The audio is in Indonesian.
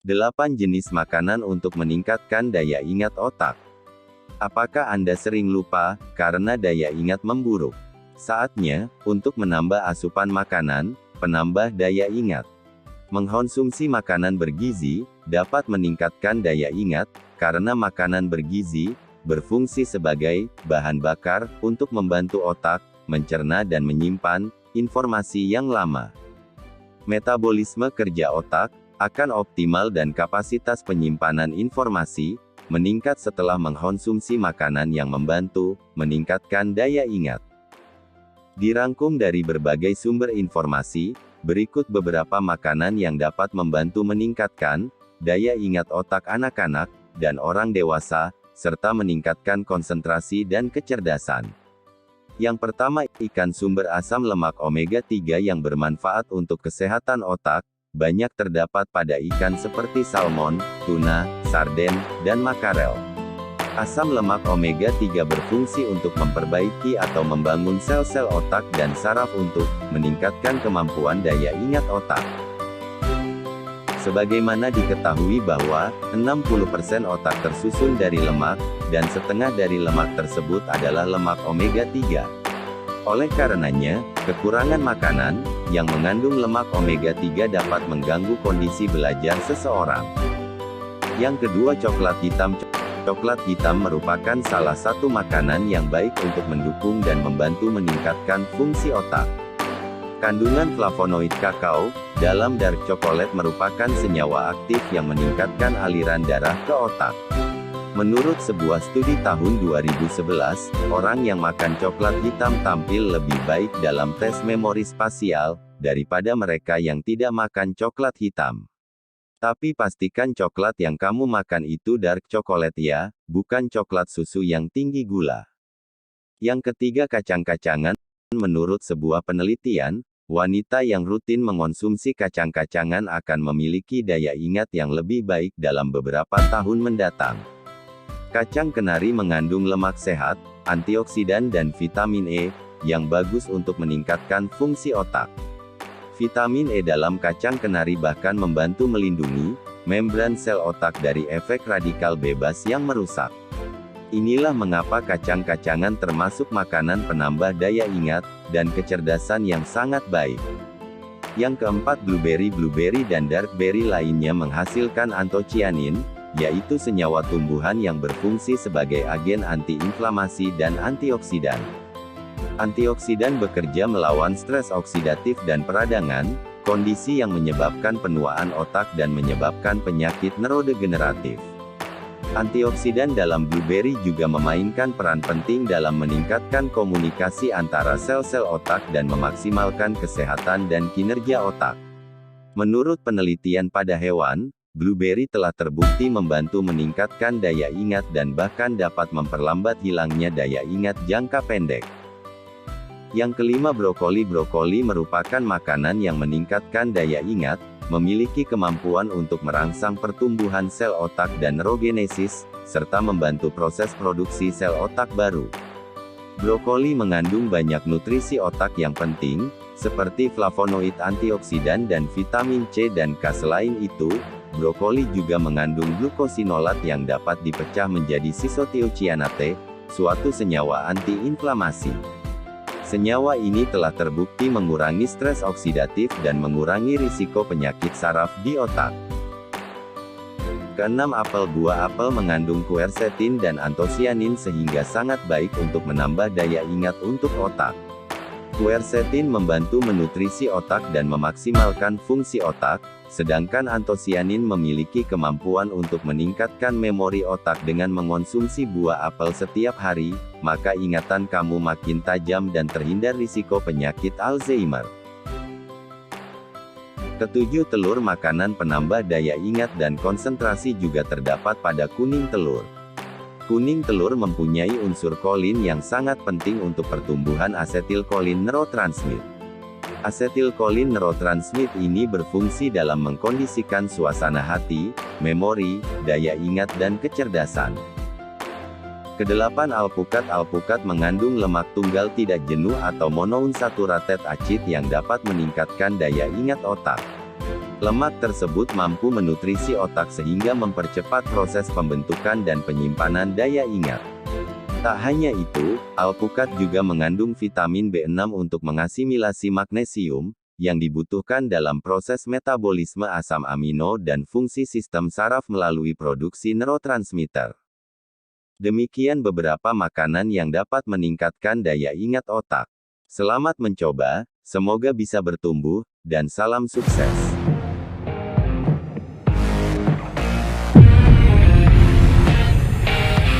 8 jenis makanan untuk meningkatkan daya ingat otak. Apakah Anda sering lupa karena daya ingat memburuk? Saatnya untuk menambah asupan makanan penambah daya ingat. Mengkonsumsi makanan bergizi dapat meningkatkan daya ingat karena makanan bergizi berfungsi sebagai bahan bakar untuk membantu otak mencerna dan menyimpan informasi yang lama. Metabolisme kerja otak akan optimal dan kapasitas penyimpanan informasi meningkat setelah mengkonsumsi makanan yang membantu meningkatkan daya ingat. Dirangkum dari berbagai sumber informasi, berikut beberapa makanan yang dapat membantu meningkatkan daya ingat otak anak-anak dan orang dewasa, serta meningkatkan konsentrasi dan kecerdasan. Yang pertama, ikan sumber asam lemak omega 3 yang bermanfaat untuk kesehatan otak, banyak terdapat pada ikan seperti salmon, tuna, sarden, dan makarel. Asam lemak omega 3 berfungsi untuk memperbaiki atau membangun sel-sel otak dan saraf untuk meningkatkan kemampuan daya ingat otak. Sebagaimana diketahui bahwa 60% otak tersusun dari lemak, dan setengah dari lemak tersebut adalah lemak omega 3. Oleh karenanya, kekurangan makanan yang mengandung lemak omega 3 dapat mengganggu kondisi belajar seseorang. Yang kedua, coklat hitam. Coklat hitam merupakan salah satu makanan yang baik untuk mendukung dan membantu meningkatkan fungsi otak. Kandungan flavonoid kakao dalam dark chocolate merupakan senyawa aktif yang meningkatkan aliran darah ke otak. Menurut sebuah studi tahun 2011, orang yang makan coklat hitam tampil lebih baik dalam tes memori spasial daripada mereka yang tidak makan coklat hitam. Tapi pastikan coklat yang kamu makan itu dark chocolate ya, bukan coklat susu yang tinggi gula. Yang ketiga, kacang-kacangan. Menurut sebuah penelitian, wanita yang rutin mengonsumsi kacang-kacangan akan memiliki daya ingat yang lebih baik dalam beberapa tahun mendatang. Kacang kenari mengandung lemak sehat, antioksidan dan vitamin E, yang bagus untuk meningkatkan fungsi otak. Vitamin E dalam kacang kenari bahkan membantu melindungi membran sel otak dari efek radikal bebas yang merusak. Inilah mengapa kacang-kacangan termasuk makanan penambah daya ingat dan kecerdasan yang sangat baik. Yang keempat, blueberry. Blueberry dan dark berry lainnya menghasilkan antocianin, yaitu senyawa tumbuhan yang berfungsi sebagai agen antiinflamasi dan antioksidan. Antioksidan bekerja melawan stres oksidatif dan peradangan, kondisi yang menyebabkan penuaan otak dan menyebabkan penyakit neurodegeneratif. Antioksidan dalam blueberry juga memainkan peran penting dalam meningkatkan komunikasi antara sel-sel otak dan memaksimalkan kesehatan dan kinerja otak. Menurut penelitian pada hewan, blueberry telah terbukti membantu meningkatkan daya ingat dan bahkan dapat memperlambat hilangnya daya ingat jangka pendek. Yang kelima, brokoli. Brokoli merupakan makanan yang meningkatkan daya ingat, memiliki kemampuan untuk merangsang pertumbuhan sel otak dan neurogenesis, serta membantu proses produksi sel otak baru. Brokoli mengandung banyak nutrisi otak yang penting, seperti flavonoid, antioksidan dan vitamin C dan K. Selain itu, brokoli juga mengandung glukosinolat yang dapat dipecah menjadi isothiocyanate, suatu senyawa antiinflamasi. Senyawa ini telah terbukti mengurangi stres oksidatif dan mengurangi risiko penyakit saraf di otak. Keenam, apel. Buah apel mengandung quercetin dan antosianin sehingga sangat baik untuk menambah daya ingat untuk otak. Quercetin membantu menutrisi otak dan memaksimalkan fungsi otak, sedangkan antosianin memiliki kemampuan untuk meningkatkan memori otak. Dengan mengonsumsi buah apel setiap hari, maka ingatan kamu makin tajam dan terhindar risiko penyakit Alzheimer. Ketujuh, telur. Makanan penambah daya ingat dan konsentrasi juga terdapat pada kuning telur. Kuning telur mempunyai unsur kolin yang sangat penting untuk pertumbuhan asetilkolin neurotransmit. Asetilkolin neurotransmit ini berfungsi dalam mengkondisikan suasana hati, memori, daya ingat dan kecerdasan. Kedelapan, alpukat. Alpukat mengandung lemak tunggal tidak jenuh atau monounsaturated acid yang dapat meningkatkan daya ingat otak. Lemak tersebut mampu menutrisi otak sehingga mempercepat proses pembentukan dan penyimpanan daya ingat. Tak hanya itu, alpukat juga mengandung vitamin B6 untuk mengasimilasi magnesium, yang dibutuhkan dalam proses metabolisme asam amino dan fungsi sistem saraf melalui produksi neurotransmitter. Demikian beberapa makanan yang dapat meningkatkan daya ingat otak. Selamat mencoba, semoga bisa bertumbuh, dan salam sukses.